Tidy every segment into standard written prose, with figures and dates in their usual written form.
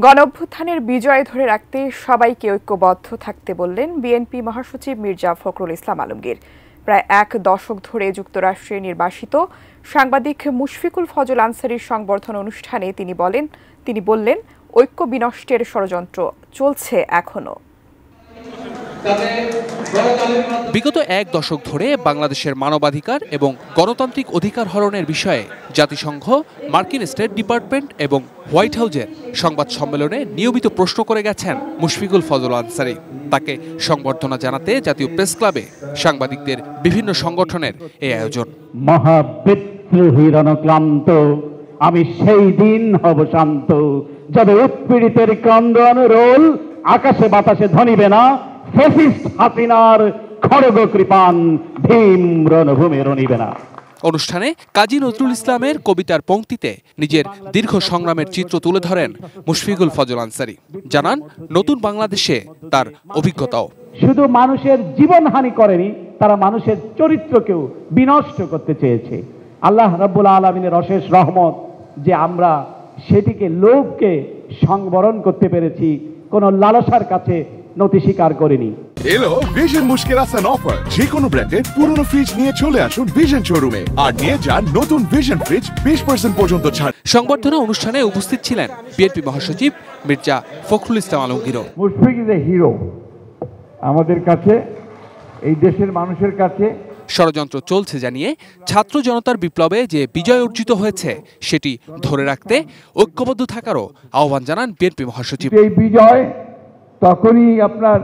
গণঅভ্যুত্থানের বিজয় ধরে রাখতে সবাইকে ঐক্যবদ্ধ থাকতে বললেন বিএনপি মহাসচিব মির্জা ফখরুল ইসলাম আলমগীর। প্রায় এক দশক ধরে যুক্তরাষ্ট্রে নির্বাসিত সাংবাদিক মুশফিকুল ফজল আনসারীর সংবর্ধনা অনুষ্ঠানে তিনি বললেন, ঐক্য বিনষ্টের ষড়যন্ত্র চলছে এখনো। বিগত এক দশক ধরে বাংলাদেশের মানবাধিকার এবং গণতান্ত্রিক অধিকার হরণের বিষয়ে জাতিসংঘ, মার্কিন স্টেট ডিপার্টমেন্ট এবং হোয়াইট হাউজের সংবাদ সম্মেলনে নিয়মিত প্রশ্ন করে গেছেন মুশফিকুল ফজল আনসারী। তাকে সংবর্ধনা জানাতে জাতীয় প্রেস ক্লাবে সাংবাদিকদের বিভিন্ন সংগঠনের এই আয়োজন। মহাবিদ্রোহী রণক্লান্ত আমি সেই দিন হব শান্ত, যাবে উৎপীড়িতের ক্রন্দন রোল আকাশে বাতাসে ধ্বনিবে না, ফ্যাসিস্ট হাসিনার খড়গ কৃপান ভীম রণভূমে রণিবে না। অনুষ্ঠানে কাজী নজরুল ইসলামের কবিতার পংক্তিতে নিজের দীর্ঘ সংগ্রামের চিত্র তুলে ধরেন মুশফিকুল ফজল আনসারী। জানান, নতুন বাংলাদেশে তার অভিজ্ঞতাও। শুধু মানুষের জীবনহানি করেনি, তারা মানুষের চরিত্রকেও বিনষ্ট করতে চেয়েছে। আল্লাহ রাব্বুল আলামিনের অশেষ রহমত যে আমরা সেটিকে লোভকে সংবরণ করতে পেরেছি, কোনো লালসার কাছে নতি স্বীকার করিনি। এলো ভিশন মুশকিল আসান অফার। যে কোনো ব্র্যান্ডের পুরনো ফ্রিজ নিয়ে চলে আসুন ভিশন শোরুমে আর নিয়ে যান নতুন ভিশন ফ্রিজ 20% পর্যন্ত ছাড়। সংবর্ধনা অনুষ্ঠানে উপস্থিত ছিলেন বিএনপি মহাসচিব Mirza Fakhrul Islam Alamgir. Mushfiq is a hero আমাদের কাছে, এই দেশের মানুষের কাছে। ষড়যন্ত্র চলছে জানিয়ে ছাত্র জনতার বিপ্লবে যে বিজয় অর্জিত হয়েছে সেটি ধরে রাখতে ঐক্যবদ্ধ থাকারও আহ্বান জানান বিএনপি মহাসচিব। এই বিজয় তখনই আপনার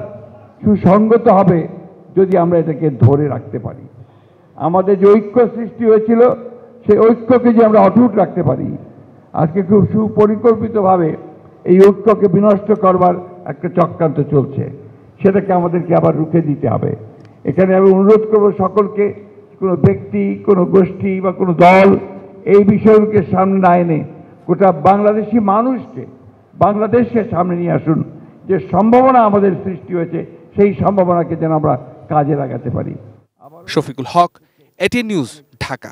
সুসংগত হবে যদি আমরা এটাকে ধরে রাখতে পারি। আমাদের যে ঐক্য সৃষ্টি হয়েছিল সেই ঐক্যকে যে আমরা অটুট রাখতে পারি। আজকে খুব সুপরিকল্পিতভাবে এই ঐক্যকে বিনষ্ট করবার একটা চক্রান্ত চলছে, সেটাকে আমাদেরকে আবার রুখে দিতে হবে। এখানে আমি অনুরোধ করব সকলকে, কোনো ব্যক্তি, কোনো গোষ্ঠী বা কোনো দল এই বিষয়গুলোকে সামনে না এনে গোটা বাংলাদেশি মানুষকে, বাংলাদেশকে সামনে নিয়ে আসুন। যে সম্ভাবনা আমাদের সৃষ্টি হয়েছে সেই সম্ভাবনাকে যেন আমরা কাজে লাগাতে পারি। শফিকুল হক, এটিএন নিউজ, ঢাকা।